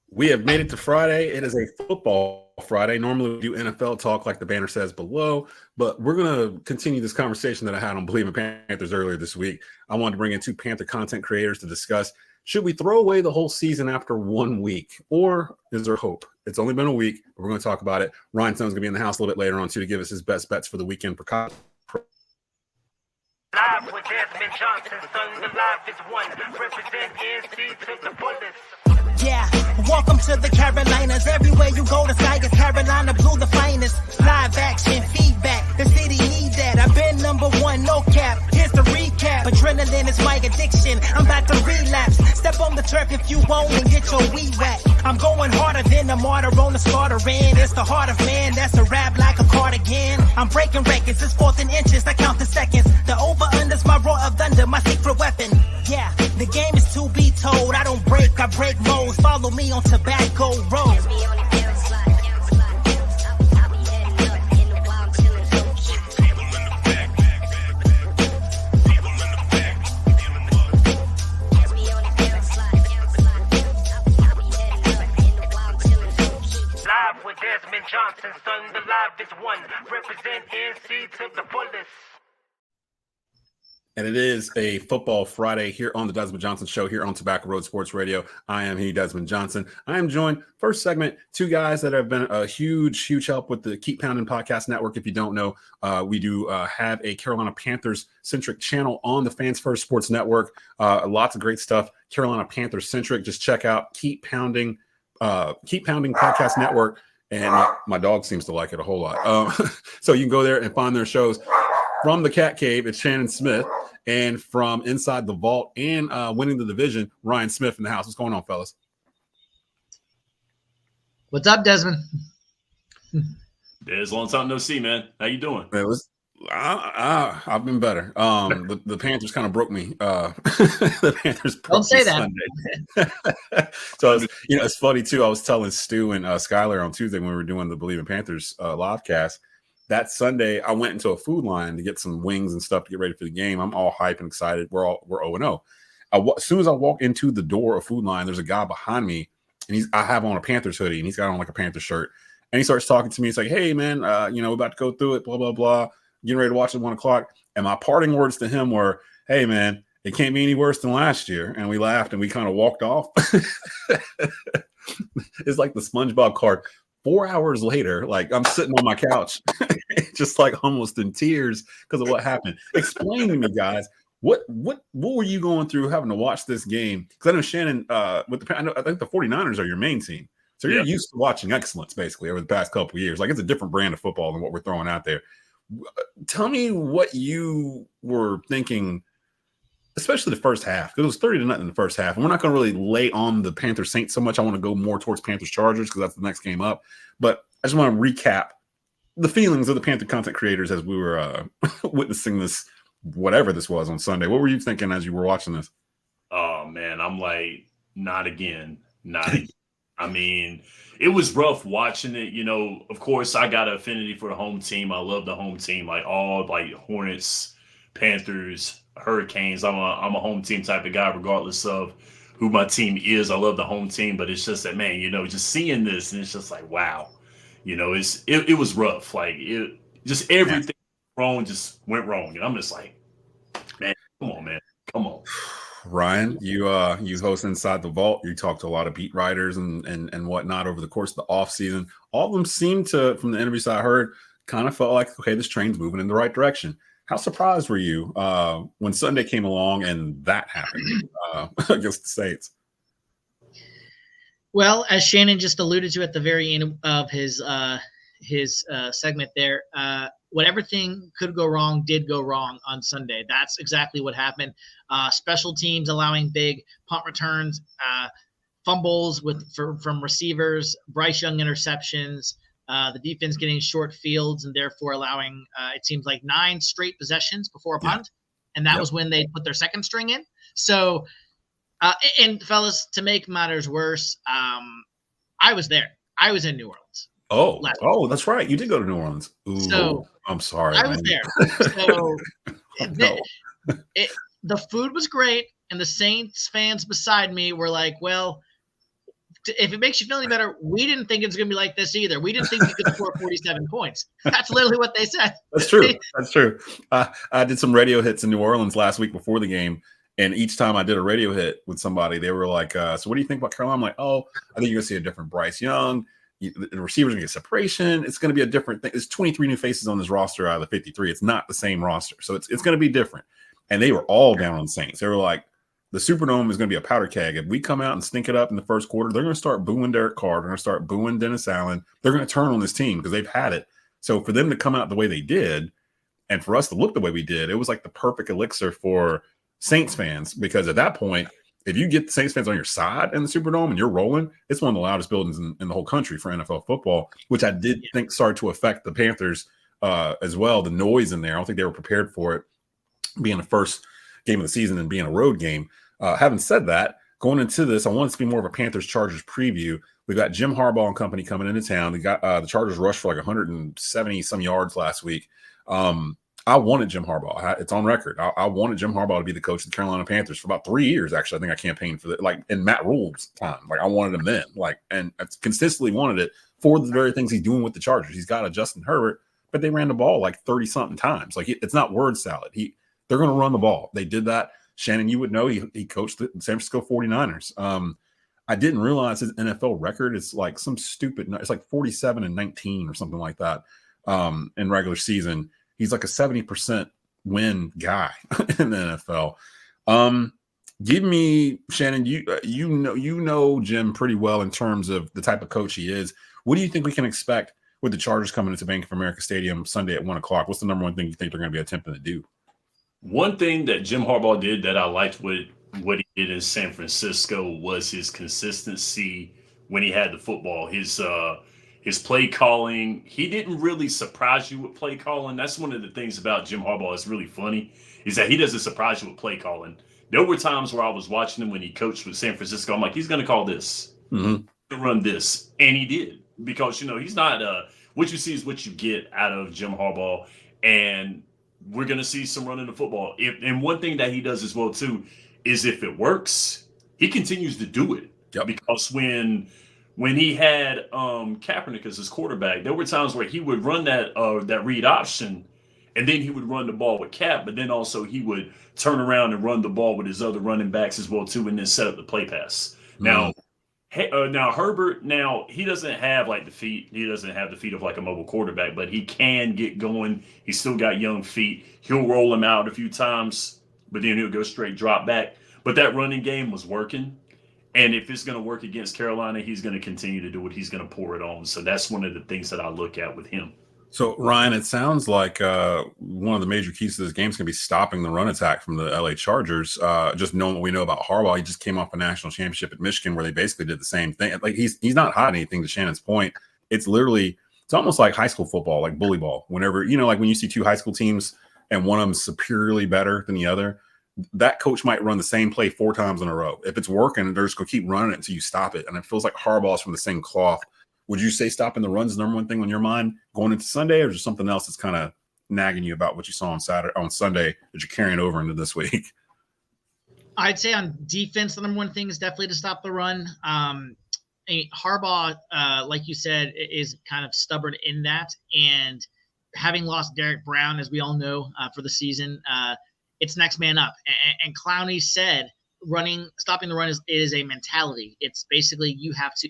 We have made it to Friday. It is a football Friday. Normally we do NFL talk like the banner says below, but we're going to continue this conversation that I had on Believe in Panthers earlier this week. I wanted to bring in two Panther content creators to discuss, should we throw away the whole season after 1 week, or is there hope? It's only been a week, but we're going to talk about it. Ryan Stone's going to be in the house a little bit later on, too, to give us his best bets for the weekend. Live with Desmond Johnson, son, the live is one. Represent NC to the fullest. Yeah, welcome to the Carolinas. Everywhere you go, the sky is Carolina blue, the finest. Live action, feedback, the city need that. I've been number one, no cap. Here's the recap. Adrenaline is my addiction. I'm about to relapse. Step on the turf if you won't and get your weed whacked. I'm going harder than a martyr on the starter end. It's the heart of man, that's a rap like a cardigan. I'm breaking records, it's fourth in inches, I count the seconds. The over-under's my roar of thunder, my secret weapon. Yeah, the game is to be told. I don't break, I break modes. Follow me on Tobacco Road. Live with Desmond Johnson, son, the live is one. Represent NC to the fullest. And it is a football Friday here on the Desmond Johnson Show here on Tobacco Road Sports Radio. I am Desmond Johnson. I am joined, first segment, two guys that have been a huge help with the Keep Pounding Podcast Network. If you don't know, we do have a Carolina Panthers-centric channel on the Fans First Sports Network. Lots of great stuff, Carolina Panthers-centric. Just check out Keep Pounding Podcast Network. And my dog seems to like it a whole lot. So you can go there and find their shows. From the Cat Cave, it's Shannon Smith. And from Inside the Vault and Winning the Division, Ryan Smith in the house. What's going on, fellas? What's up, Desmond? There's long time no see, man. How you doing? I've been better. The Panthers kind of broke me. The Panthers broke Don't say that. Sunday. So it's funny too. I was telling Stu and Skylar on Tuesday when we were doing the Believe in Panthers live cast. That Sunday, I went into a food line to get some wings and stuff to get ready for the game. I'm all hype and excited. We're 0-0. As soon as I walk into the door of food line, there's a guy behind me, and I have on a Panthers hoodie, and he's got on like a Panthers shirt. And he starts talking to me. He's like, "Hey, man, we're about to go through it, blah, blah, blah. Getting ready to watch at 1 o'clock." And my parting words to him were, "Hey, man, it can't be any worse than last year." And we laughed, and we kind of walked off. It's like the SpongeBob card. 4 hours later, like I'm sitting on my couch, just like almost in tears because of what happened. Explain to me, guys, what were you going through having to watch this game? Because I know Shannon, I think the 49ers are your main team, so you're used to watching excellence basically over the past couple of years. Like it's a different brand of football than what we're throwing out there. Tell me what you were thinking, especially the first half, because it was 30-0 in the first half. And we're not going to really lay on the Panthers Saints so much. I want to go more towards Panthers Chargers because that's the next game up. But I just want to recap the feelings of the Panther content creators as we were witnessing this, whatever this was on Sunday. What were you thinking as you were watching this? Oh, man, I'm like, not again. Not again. I mean, it was rough watching it. Of course, I got an affinity for the home team. I love the home team, like all like Hornets, Panthers, Hurricanes. I'm a home team type of guy, regardless of who my team is. I love the home team, but it's just that, man, just seeing this and it's just like, wow, it was rough. Like just everything wrong just went wrong, and I'm just like, man, come on, man, come on. Ryan, you host Inside the Vault. You talk to a lot of beat writers and whatnot over the course of the offseason. All of them seemed to, from the interviews I heard, kind of felt like, okay, this train's moving in the right direction. How surprised were you when Sunday came along and that happened against the Saints? Well, as Shannon just alluded to at the very end of his segment there, whatever thing could go wrong did go wrong on Sunday. That's exactly what happened. Special teams allowing big punt returns, fumbles from receivers, Bryce Young interceptions, the defense getting short fields and therefore allowing, it seems like 9 straight possessions before a punt. And that was when they put their second string in. So, and fellas, to make matters worse, I was there. I was in New Orleans. Oh, that's right. You did go to New Orleans. Ooh, so I'm sorry. I was there. So the food was great. And the Saints fans beside me were like, well, if it makes you feel any better, we didn't think it's going to be like this either. We didn't think you could score 47 points. That's literally what they said. That's true. That's true. I did some radio hits in New Orleans last week before the game. And each time I did a radio hit with somebody, they were like, so what do you think about Carolina? I'm like, oh, I think you're going to see a different Bryce Young. The receivers going to get separation. It's going to be a different thing. There's 23 new faces on this roster out of the 53. It's not the same roster. So it's going to be different. And they were all down on Saints. They were like, the Superdome is going to be a powder keg. If we come out and stink it up in the first quarter, they're going to start booing Derek Carr. They're going to start booing Dennis Allen. They're going to turn on this team because they've had it. So for them to come out the way they did and for us to look the way we did, it was like the perfect elixir for Saints fans, because at that point, if you get the Saints fans on your side in the Superdome and you're rolling, it's one of the loudest buildings in the whole country for NFL football, which I did think started to affect the Panthers as well. The noise in there, I don't think they were prepared for it being the first game of the season and being a road game. Having said that, going into this, I want it to be more of a Panthers-Chargers preview. We've got Jim Harbaugh and company coming into town. We got the Chargers rushed for like 170 some yards last week. I wanted Jim Harbaugh. It's on record. I wanted Jim Harbaugh to be the coach of the Carolina Panthers for about 3 years. Actually, I think I campaigned for that, like in Matt Rule's time. Like I wanted him then, and I consistently wanted it for the very things he's doing with the Chargers. He's got a Justin Herbert, but they ran the ball like 30 something times. Like it's not word salad. They're going to run the ball. They did that. Shannon, you would know he coached the San Francisco 49ers. I didn't realize his NFL record is like some stupid. It's like 47-19 or something like that in regular season. He's like a 70% win guy in the NFL. Give me, Shannon, you know Jim pretty well in terms of the type of coach he is. What do you think we can expect with the Chargers coming into Bank of America Stadium Sunday at 1:00? What's the number one thing you think they're going to be attempting to do? One thing that Jim Harbaugh did that I liked with what he did in San Francisco was his consistency when he had the football. His play calling, he didn't really surprise you with play calling. That's one of the things about Jim Harbaugh that's really funny, is that he doesn't surprise you with play calling. There were times where I was watching him when he coached with San Francisco. I'm like, he's going to call this, run this. And he did, because, he's not what you see is what you get out of Jim Harbaugh. And we're going to see some running the football. And one thing that he does as well, too, is if it works, he continues to do it. Yep. Because when he had Kaepernick as his quarterback, there were times where he would run that read option, and then he would run the ball with Cap, but then also he would turn around and run the ball with his other running backs as well too, and then set up the play pass. Now Herbert, he doesn't have like the feet. He doesn't have the feet of like a mobile quarterback, but he can get going. He's still got young feet. He'll roll him out a few times, but then he'll go straight drop back. But that running game was working. And if it's going to work against Carolina, he's going to continue to do it. He's going to pour it on. So that's one of the things that I look at with him. So, Ryan, it sounds like one of the major keys to this game is going to be stopping the run attack from the LA Chargers. Just knowing what we know about Harbaugh, he just came off a national championship at Michigan where they basically did the same thing. Like he's not hiding anything, to Shannon's point. It's almost like high school football, like bully ball. Whenever, like when you see two high school teams and one of them is superiorly better than the other, that coach might run the same play 4 times in a row. If it's working, they're just going to keep running it until you stop it. And it feels like Harbaugh's from the same cloth. Would you say stopping the run is the number one thing on your mind going into Sunday, or is there something else that's kind of nagging you about what you saw on Sunday that you're carrying over into this week? I'd say on defense, the number one thing is definitely to stop the run. Harbaugh, like you said, is kind of stubborn in that. And having lost Derek Brown, as we all know, for the season, it's next man up. And Clowney said stopping the run is a mentality. It's basically you have to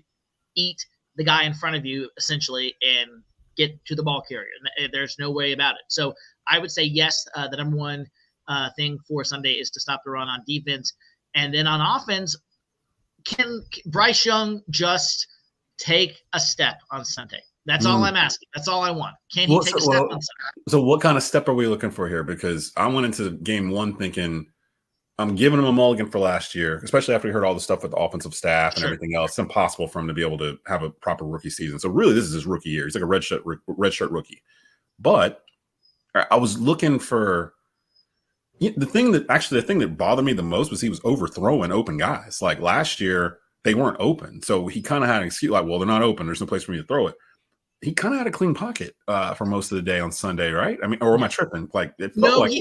eat the guy in front of you, essentially, and get to the ball carrier. There's no way about it. So I would say, yes, the number one thing for Sunday is to stop the run on defense. And then on offense, can Bryce Young just take a step on Sunday? That's all I'm asking. That's all I want. Can he take a step on Sunday? So what kind of step are we looking for here? Because I went into game one thinking I'm giving him a mulligan for last year, especially after he heard all the stuff with the offensive staff and everything else. It's impossible for him to be able to have a proper rookie season. So really, this is his rookie year. He's like a red shirt rookie. But I was looking for the thing that bothered me the most was he was overthrowing open guys. Like last year, they weren't open. So he kind of had an excuse like, well, they're not open. There's no place for me to throw it. He kind of had a clean pocket for most of the day on Sunday, right? I mean, or am I tripping? Like it felt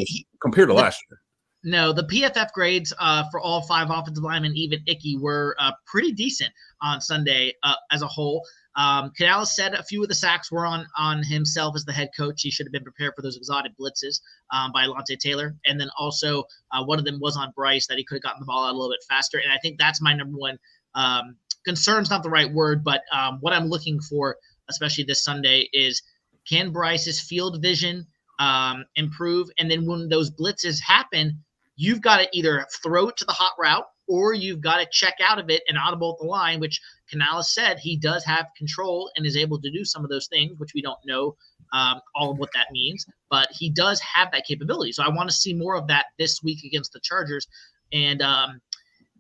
compared to last year. No, the PFF grades for all 5 offensive linemen, even Icky, were pretty decent on Sunday as a whole. Canales said a few of the sacks were on himself as the head coach. He should have been prepared for those exotic blitzes by Lante Taylor. And then also one of them was on Bryce, that he could have gotten the ball out a little bit faster. And I think that's my number one concern's not the right word, but what I'm looking for, especially this Sunday, is can Bryce's field vision improve? And then when those blitzes happen, you've got to either throw it to the hot route or you've got to check out of it and audible at the line, which Canales said he does have control and is able to do some of those things, which we don't know all of what that means, but he does have that capability. So I want to see more of that this week against the Chargers. And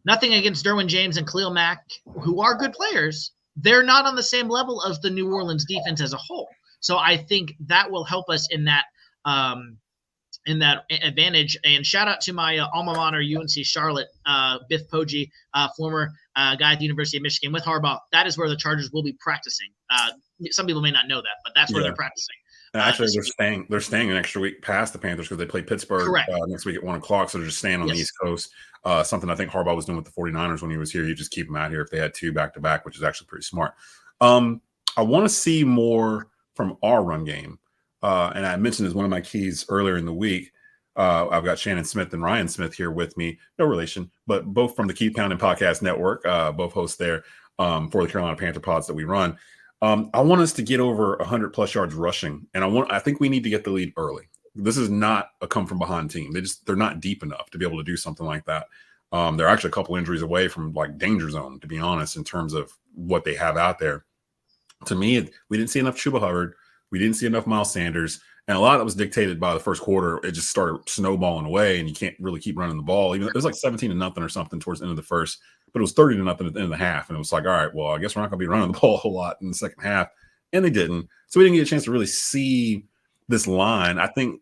nothing against Derwin James and Khalil Mack, who are good players. They're not on the same level as the New Orleans defense as a whole. So I think that will help us in that advantage. And shout out to my alma mater, UNC Charlotte, Biff Poggi, former guy at the University of Michigan with Harbaugh. That is where the Chargers will be practicing. Some people may not know that, but that's where they're practicing. Actually, they're staying an extra week past the Panthers because they play Pittsburgh next week at 1:00. So they're just staying on the East Coast. Something I think Harbaugh was doing with the 49ers when he was here. You just keep them out here if they had 2 back-to-back, which is actually pretty smart. I want to see more from our run game. And I mentioned as one of my keys earlier in the week. I've got Shannon Smith and Ryan Smith here with me. No relation, but both from the Keep Pounding Podcast Network, both hosts there for the Carolina Panther pods that we run. I want us to get over 100+ yards rushing, and I think we need to get the lead early. This is not a come from behind team. They're not deep enough to be able to do something like that. They're actually a couple injuries away from like danger zone, to be honest, in terms of what they have out there. To me, we didn't see enough Chuba Hubbard. We didn't see enough Miles Sanders. And a lot of that was dictated by the first quarter. It just started snowballing away, and you can't really keep running the ball. Even it was like 17-0 or something towards the end of the firch, but it was 30-0 at the end of the half. And it was like, all right, well, I guess we're not going to be running the ball a whole lot in the second half. And they didn't. So we didn't get a chance to really see this line. I think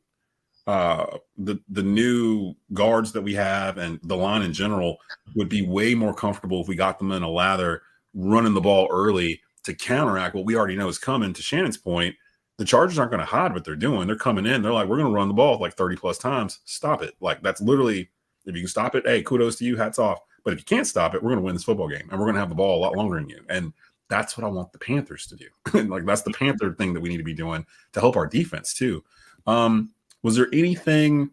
the new guards that we have and the line in general would be way more comfortable if we got them in a lather running the ball early to counteract what we already know is coming. To Shannon's point, the Chargers aren't going to hide what they're doing. They're coming in. They're like, we're going to run the ball like 30+ times. Stop it. Like, that's literally, if you can stop it, hey, kudos to you. Hats off. But if you can't stop it, we're going to win this football game, and we're going to have the ball a lot longer than you. And that's what I want the Panthers to do. Like, that's the Panther thing that we need to be doing to help our defense too. Was there anything,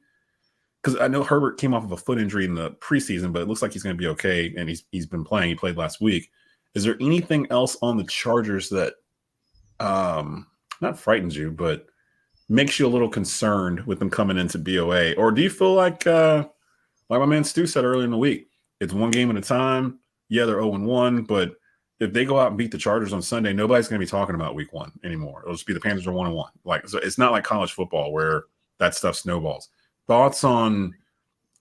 because I know Herbert came off of a foot injury in the preseason, but it looks like he's going to be okay, and he's been playing. He played last week. Is there anything else on the Chargers that not frightens you, but makes you a little concerned with them coming into BOA? Or do you feel like my man Stu said earlier in the week, it's one game at a time? Yeah, they're 0-1, but if they go out and beat the Chargers on Sunday, nobody's going to be talking about week 1 anymore. It'll just be the Panthers are 1-1. Like, so it's not like college football where that stuff snowballs. Thoughts on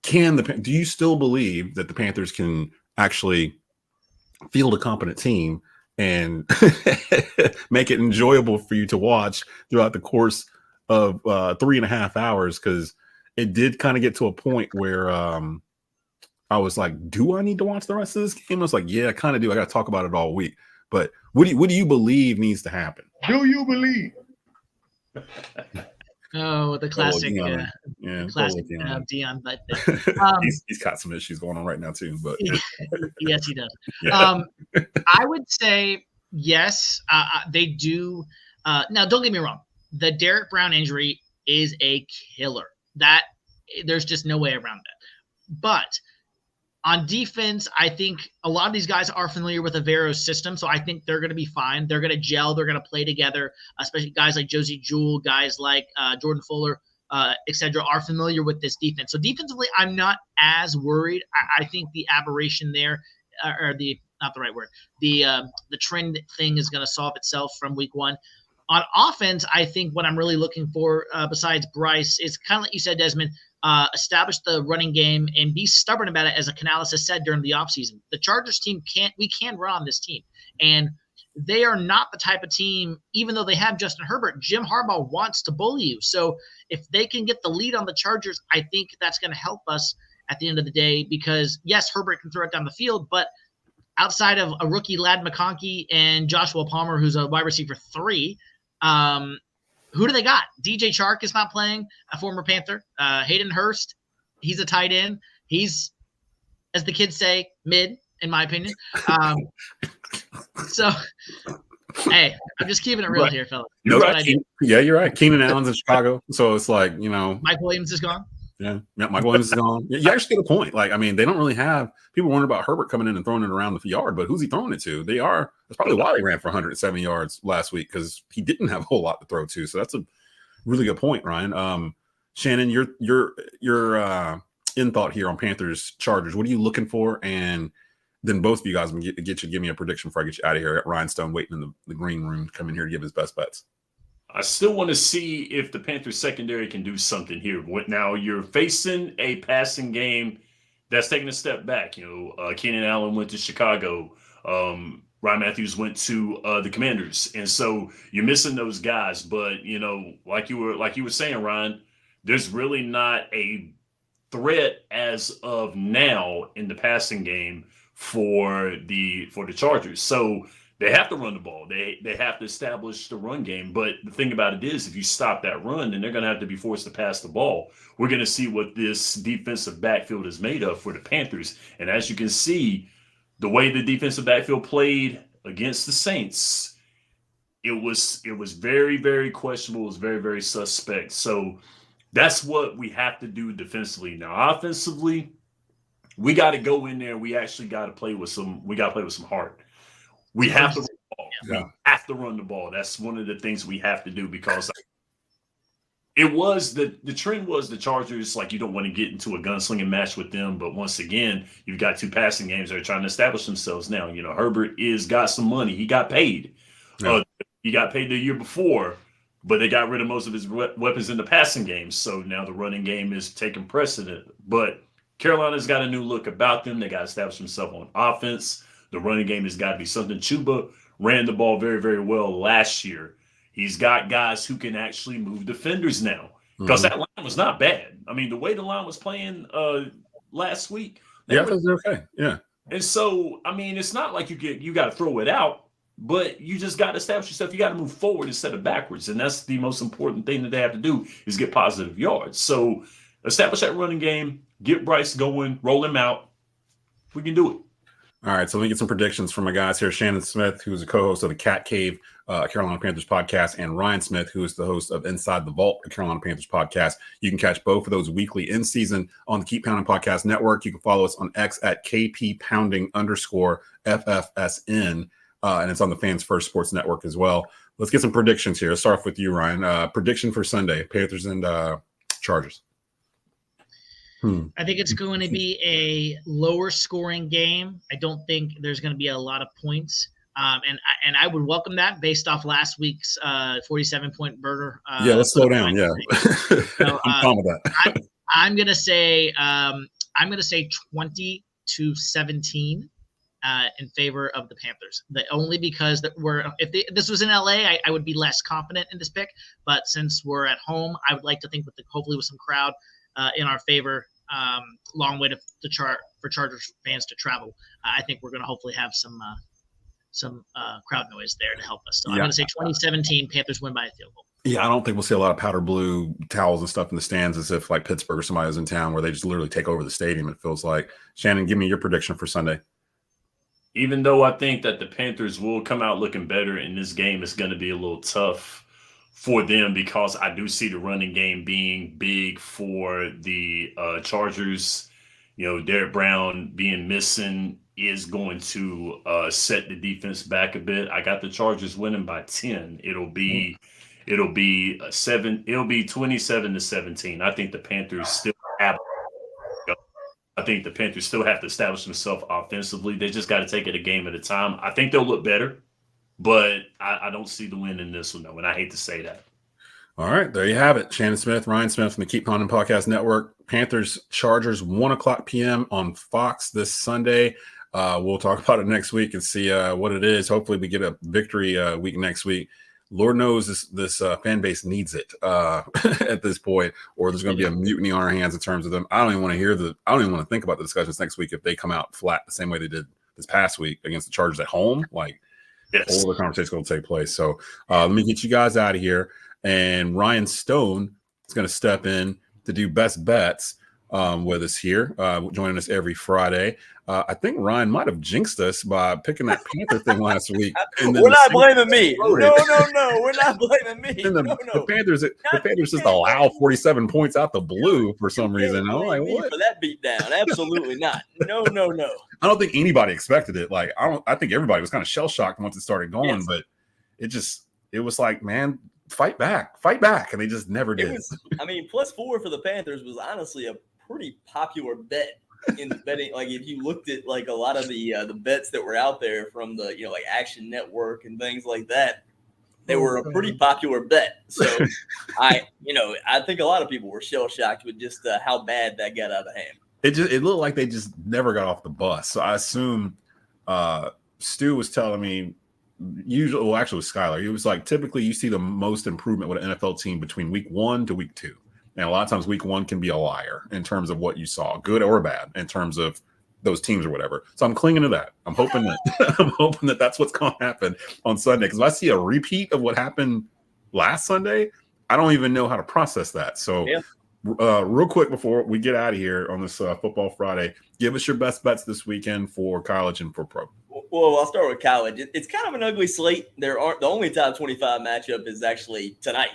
do you still believe that the Panthers can actually field a competent team and make it enjoyable for you to watch throughout the course of 3.5 hours? Because it did kind of get to a point where I was like, do I need to watch the rest of this game? I was like, yeah, I kind of do. I got to talk about it all week. But what do you believe needs to happen? Do you believe? Oh, the classic, classic Dion. But he's got some issues going on right now too. But yes, he does. Yeah. I would say yes. They do. Now, don't get me wrong. The Derek Brown injury is a killer. That there's just no way around that. But on defense, I think a lot of these guys are familiar with Avero's system, so I think they're going to be fine. They're going to gel. They're going to play together, especially guys like Josie Jewell, guys like Jordan Fuller, et cetera, are familiar with this defense. So defensively, I'm not as worried. I think the aberration there, or not the right word, the trend thing is going to solve itself from week 1. On offense, I think what I'm really looking for, besides Bryce, is kind of like you said, Desmond, establish the running game and be stubborn about it, as a Canales has said during the offseason. The Chargers team we can run on this team. And they are not the type of team, even though they have Justin Herbert, Jim Harbaugh wants to bully you. So if they can get the lead on the Chargers, I think that's going to help us at the end of the day, because yes, Herbert can throw it down the field, but outside of a rookie Ladd McConkey and Joshua Palmer, who's a wide receiver 3, who do they got? DJ Chark is not playing, a former Panther. Hayden Hurst, He's a tight end. He's, as the kids say, mid, in my opinion. So, hey, I'm just keeping it real here, fellas. You're right. You're right. Keenan Allen's in Chicago, so it's like, Mike Williams is gone. Yeah, Mike Williams is gone. You actually get a point. Like, I mean, they don't really have people wondering about Herbert coming in and throwing it around the yard, but who's he throwing it to? That's probably why they ran for 107 yards last week, because he didn't have a whole lot to throw to. So that's a really good point, Ryan. Shannon, your in thought here on Panthers Chargers. What are you looking for? And then both of you guys give me a prediction before I get you out of here. I got Ryan Stone waiting in the green room to come in here to give his best bets. I still want to see if the Panthers secondary can do something here. Now you're facing a passing game that's taking a step back. Keenan Allen went to Chicago. Ryan Matthews went to the Commanders, and so you're missing those guys. But like you were saying, Ryan, there's really not a threat as of now in the passing game for the Chargers. So they have to run the ball. They have to establish the run game. But the thing about it is, if you stop that run, then they're going to have to be forced to pass the ball. We're going to see what this defensive backfield is made of for the Panthers. And as you can see, the way the defensive backfield played against the Saints, it was very, very questionable. It was very, very suspect. So that's what we have to do defensively. Now, offensively, we got to go in there. We actually got to play with some. We got to play with some heart. We have to run the ball. Yeah. We have to run the ball. That's one of the things we have to do, because it was the trend was the Chargers, like, you don't want to get into a gunslinging match with them. But once again, you've got two passing games that are trying to establish themselves now. Herbert got some money. He got paid. Yeah. He got paid the year before, but they got rid of most of his weapons in the passing game. So now the running game is taking precedent. But Carolina's got a new look about them. They got to establish themselves on offense. The running game has got to be something. Chuba ran the ball very, very well last year. He's got guys who can actually move defenders now, because that line was not bad. I mean, the way the line was playing last week. Yeah, that was okay. Yeah. And so, I mean, it's not like you got to throw it out, but you just got to establish yourself. You got to move forward instead of backwards. And that's the most important thing that they have to do, is get positive yards. So establish that running game, get Bryce going, roll him out. We can do it. All right, so let me get some predictions from my guys here. Shannon Smith, who's a co-host of the Cat Cave Carolina Panthers podcast, and Ryan Smith, who is the host of Inside the Vault, a Carolina Panthers podcast. You can catch both of those weekly in season on the Keep Pounding Podcast Network. You can follow us on X at KP_FFSN, and it's on the Fans First Sports Network as well. Let's get some predictions here. Let's start off with you, Ryan. Prediction for Sunday, Panthers and Chargers. I think it's going to be a lower scoring game. I don't think there's going to be a lot of points. And I would welcome that based off last week's 47-point burger. Let's slow down. Yeah. So, I'm fine with that. I'm going to say 20-17 in favor of the Panthers. Only because this was in LA, I would be less confident in this pick. But since we're at home, I would like to think hopefully with some crowd in our favor. Long way for Chargers fans to travel. I think we're going to hopefully have some crowd noise there to help us. So I'm going to say 2017 Panthers win by a field goal. Yeah, I don't think we'll see a lot of powder blue towels and stuff in the stands, as if like Pittsburgh or somebody was in town, where they just literally take over the stadium, it feels like. Shannon, give me your prediction for Sunday. Even though I think that the Panthers will come out looking better in this game, it's going to be a little tough for them, because I do see the running game being big for the Chargers. Derek Brown being missing is going to set the defense back a bit. I got the Chargers winning by 10. It'll be 27-17. I think the Panthers still have to establish themselves offensively. They just got to take it a game at a time. I think they'll look better, but I don't see the win in this one, though, and I hate to say that. All right, there you have it. Shannon Smith, Ryan Smith from the Keep Pounding Podcast Network. Panthers, Chargers, 1:00 p.m. on Fox this Sunday. We'll talk about it next week and see what it is. Hopefully we get a victory week next week. Lord knows this fan base needs it at this point, or there's going to be a mutiny on our hands in terms of them. I don't even want to think about the discussions next week if they come out flat the same way they did this past week against the Chargers at home. Like, yes, all the conversations going to take place. So let me get you guys out of here. And Ryan Stone is going to step in to do best bets. with us here, joining us every Friday. I think Ryan might have jinxed us by picking that Panther thing last week. We're not blaming me. No, we're not blaming me. And the Panthers just can't allow 47 points out the blue for some reason. I'm like, me what? For that beatdown? Absolutely not. No. I don't think anybody expected it. Like, I think everybody was kind of shell shocked once it started going, but it was like, man, fight back, and they just never did. +4 for the Panthers was honestly a pretty popular bet in the betting. Like, if you looked at like a lot of the bets that were out there from the like Action Network and things like that, they were a pretty popular bet. So I think a lot of people were shell shocked with just how bad that got out of hand. It looked like they just never got off the bus. So I assume Stu was telling me actually Skylar, he was like, typically you see the most improvement with an NFL team between week 1 to week 2. And a lot of times week 1 can be a liar in terms of what you saw, good or bad, in terms of those teams or whatever. So I'm clinging to that. I'm hoping that that's what's going to happen on Sunday. Because if I see a repeat of what happened last Sunday, I don't even know how to process that. So real quick before we get out of here on this Football Friday, give us your best bets this weekend for college and for pro. Well, I'll start with college. It's kind of an ugly slate. The only top 25 matchup is actually tonight.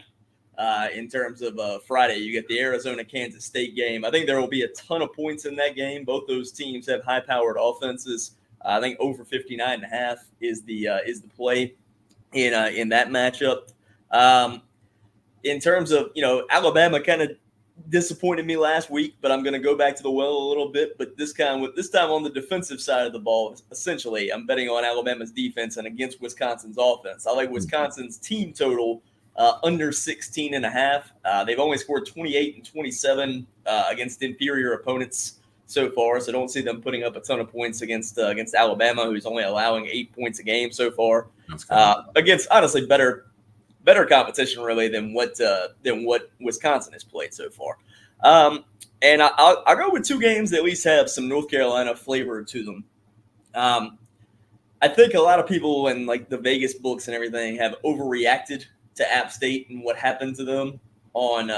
In terms of Friday, you get the Arizona-Kansas State game. I think there will be a ton of points in that game. Both those teams have high-powered offenses. I think over 59.5 is the play in that matchup. In terms of Alabama kind of disappointed me last week, but I'm going to go back to the well a little bit. But this time on the defensive side of the ball, essentially, I'm betting on Alabama's defense and against Wisconsin's offense. I like Wisconsin's team total under 16.5. They've only scored 28 and 27 against inferior opponents so far, so don't see them putting up a ton of points against Alabama, who's only allowing 8 points a game so far. Against honestly better competition really than what Wisconsin has played so far. And I'll go with two games that at least have some North Carolina flavor to them. I think a lot of people and like the Vegas books and everything have overreacted to App State and what happened to them on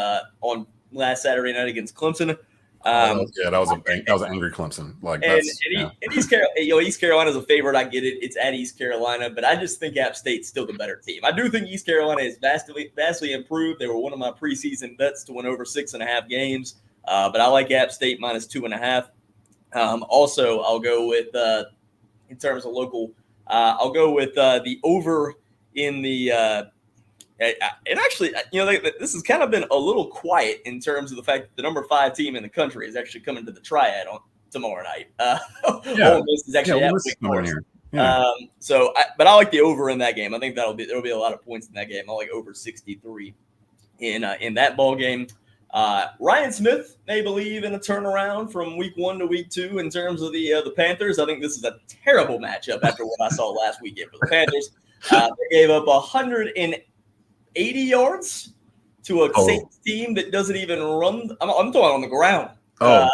last Saturday night against Clemson. That was an angry Clemson. Like, East Carolina's a favorite. I get it. It's at East Carolina, but I just think App State's still the better team. I do think East Carolina is vastly improved. They were one of my preseason bets to win over 6.5 games, but I like App State minus 2.5. Also, I'll go with in terms of local. I'll go with the over in the. And actually, this has kind of been a little quiet in terms of the fact that the number 5 team in the country is actually coming to the Triad on tomorrow night. Ole Miss is actually at Wake Forest. But I like the over in that game. I think there'll be a lot of points in that game. I like over 63 in that ball game. Ryan Smith may believe in a turnaround from week 1 to week 2 in terms of the Panthers. I think this is a terrible matchup after what I saw last weekend for the Panthers. They gave up 180 yards to a Saints team that doesn't even run. I'm talking on the ground. To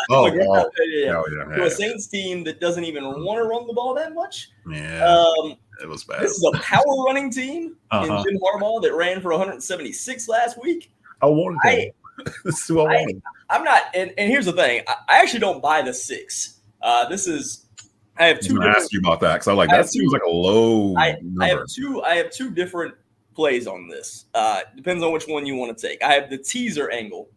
a Saints team that doesn't even want to run the ball that much. Yeah, it was bad. This is a power running team in Jim Harbaugh that ran for 176 last week. I wanted that. This is who I wanted. I'm not, and here's the thing. I actually don't buy the 6. I have two. I'm going to ask you about that because that seems like a low number. I have two different plays on this. Depends on which one you want to take. I have the teaser angle,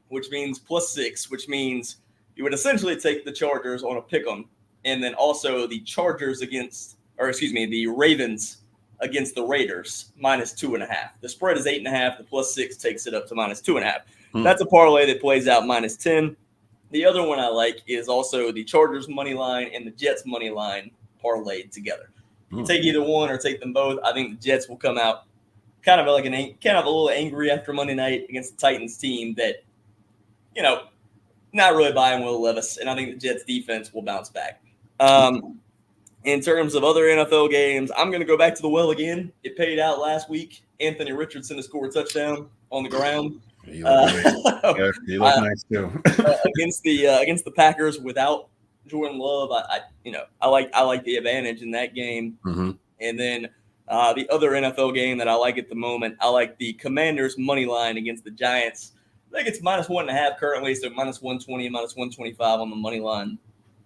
which means +6, which means you would essentially take the Chargers on a pick 'em, and then also the the Ravens against the Raiders -2.5. The spread is 8.5. The +6 takes it up to -2.5. That's a parlay that plays out -10. The other one I like is also the Chargers money line and the Jets money line parlayed together. You take either one or take them both. I think the Jets will come out kind of a little angry after Monday night against the Titans team that, not really buying Will Levis, and I think the Jets defense will bounce back. In terms of other NFL games, I'm going to go back to the well again. It paid out last week. Anthony Richardson has scored a touchdown on the ground. He looked nice too. against the Packers without Jordan Love, I like the advantage in that game. Mm-hmm. And then the other NFL game that I like at the moment, I like the Commanders money line against the Giants. I think it's -1.5 currently, so -120, -125 on the money line,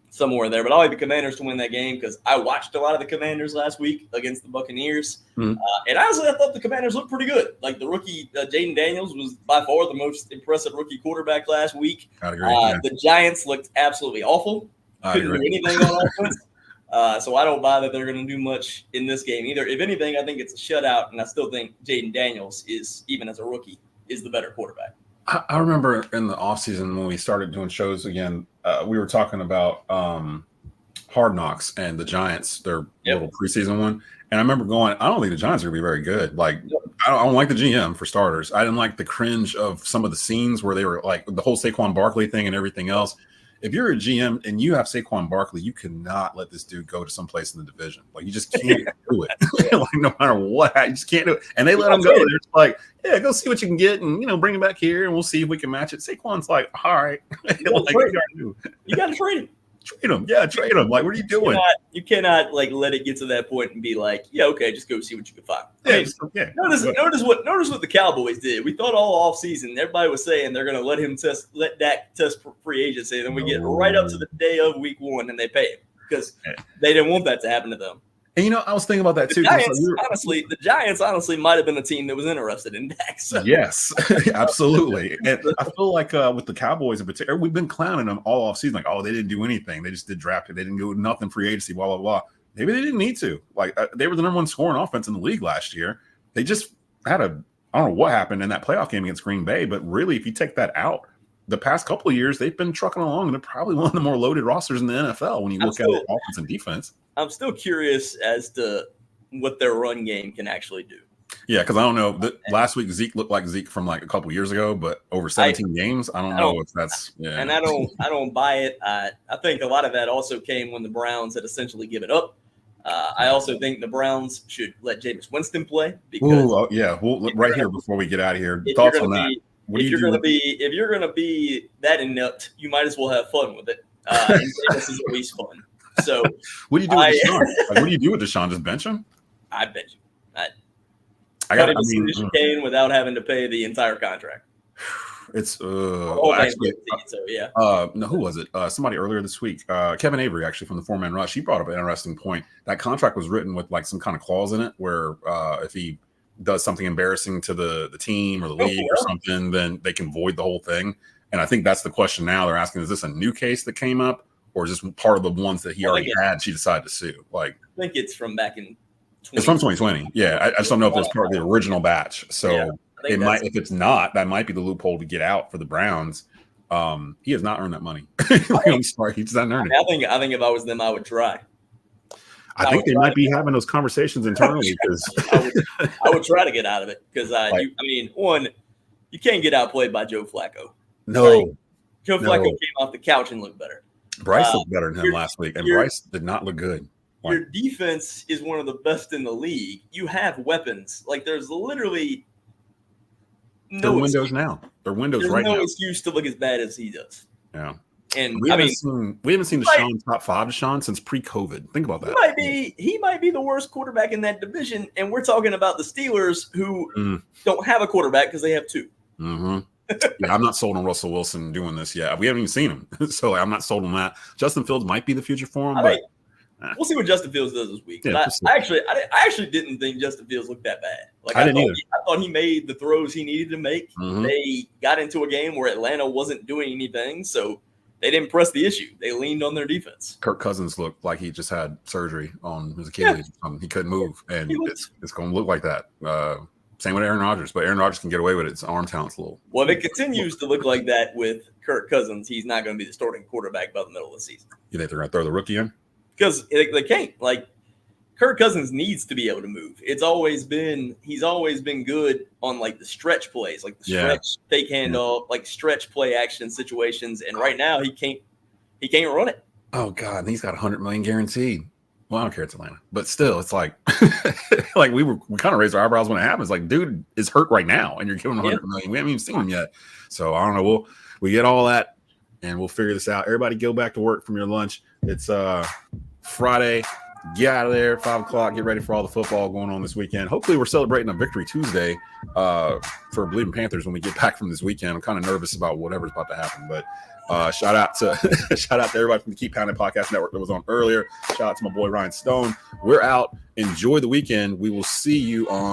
somewhere there. But I'll like the Commanders to win that game because I watched a lot of the Commanders last week against the Buccaneers. Mhm. And honestly, I thought the Commanders looked pretty good. Like the rookie Jaden Daniels was by far the most impressive rookie quarterback last week. I agree. Yeah. The Giants looked absolutely awful. I Couldn't do agree. anything on offense. So I don't buy that they're going to do much in this game either. If anything, I think it's a shutout, and I still think Jaden Daniels is, even as a rookie, is the better quarterback. I remember in the offseason when we started doing shows again, we were talking about Hard Knocks and the Giants, their little preseason one. And I remember going, I don't think the Giants are going to be very good. Like, I don't like the GM for starters. I didn't like the cringe of some of the scenes where they were like the whole Saquon Barkley thing and everything else. If you're a GM and you have Saquon Barkley, you cannot let this dude go to some place in the division. Like, you just can't do it. Like, no matter what, you just can't do it. And they let him go. They're just like, yeah, go see what you can get and, bring him back here and we'll see if we can match it. Saquon's like, all right. You got to trade him. Trade him. Yeah, trade him. Like, what are you doing? You cannot like let it get to that point and be like, yeah, okay, just go see what you can find. Notice what the Cowboys did. We thought all offseason, everybody was saying they're going to let Dak test free agency, and then we get right up to the day of week 1 and they pay him because they didn't want that to happen to them. And I was thinking about that too. The Giants honestly might have been a team that was interested in Dak. So. Yes, absolutely. And I feel like with the Cowboys in particular, we've been clowning them all offseason. Like, oh, they didn't do anything. They just did draft it. They didn't do nothing free agency, blah, blah, blah. Maybe they didn't need to. Like, they were the number 1 scoring offense in the league last year. They just had I don't know what happened in that playoff game against Green Bay, but really, if you take that out, the past couple of years, they've been trucking along, and they're probably one of the more loaded rosters in the NFL when you look at it, offense and defense. I'm still curious as to what their run game can actually do. Yeah, because I don't know. Last week, Zeke looked like Zeke from like a couple years ago, but over 17 games, I don't know if that's. Yeah. And I don't buy it. I think a lot of that also came when the Browns had essentially given up. I also think the Browns should let Jameis Winston play because. Well, right here before we get out of here, thoughts on that? If you're going to be that inept, you might as well have fun with it. And Jameis is at least fun. So what do you do with Deshaun? Like, what do you do with Deshaun? Just bench him? I bench him. I got Kane without having to pay the entire contract. It's no, who was it? Somebody earlier this week, Kevin Avery, actually from the 4-Man Rush. He brought up an interesting point. That contract was written with like some kind of clause in it where if he does something embarrassing to the team or the league or something, then they can void the whole thing. And I think that's the question now. They're asking: is this a new case that came up, or is this part of the ones that he already had? She decided to sue. Like, I think it's from back in. It's from 2020. Yeah, I just don't know if it's part of the original batch. So it might. If it's not, that might be the loophole to get out for the Browns. He has not earned that money. I'm sorry, he does not earn it. I think if I was them, I would try. I think they might be having those conversations internally because I would try to get out of it because you can't get outplayed by Joe Flacco. No, Joe Flacco came off the couch and looked better. Bryce looked better than him last week, and Bryce did not look good. Your defense is one of the best in the league. You have weapons. Like, there's literally no windows now. They're windows right now. There's no excuse to look as bad as he does. Yeah. And we haven't seen Deshaun top 5 Deshaun since pre-COVID. Think about that. He might be the worst quarterback in that division, and we're talking about the Steelers who don't have a quarterback because they have 2. Mm-hmm. Yeah, I'm not sold on Russell Wilson doing this yet. We haven't even seen him, so I'm not sold on that. Justin Fields might be the future for him, but we'll see what Justin Fields does this week. Yeah, I actually didn't think Justin Fields looked that bad. Like, I didn't either. I thought he made the throws he needed to make. Mm-hmm. They got into a game where Atlanta wasn't doing anything, so they didn't press the issue. They leaned on their defense. Kirk Cousins looked like he just had surgery on his Achilles. He couldn't move, and it's going to look like that. Same with Aaron Rodgers, but Aaron Rodgers can get away with it. His arm talent's a little. Well, if it continues to look like that with Kirk Cousins, he's not going to be the starting quarterback by the middle of the season. You think they're going to throw the rookie in? Because they can't. Like, Kirk Cousins needs to be able to move. He's always been good on like the stretch plays, like the stretch fake handoff, like stretch play action situations. And right now he can't run it. Oh God, and he's got $100 million guaranteed. Well, I don't care, it's Atlanta, but still, it's like, like we kind of raised our eyebrows when it happens. Like, dude is hurt right now, and you're giving him $100 million. We haven't even seen him yet, so I don't know. We get all that, and we'll figure this out. Everybody, go back to work from your lunch. It's Friday. Get out of there, 5 o'clock. Get ready for all the football going on this weekend. Hopefully, we're celebrating a Victory Tuesday for Bleeding Panthers when we get back from this weekend. I'm kind of nervous about whatever's about to happen, but shout out to everybody from the Keep Pounding Podcast Network that was on earlier. Shout out to my boy Ryan Stone. We're out. Enjoy the weekend. We will see you on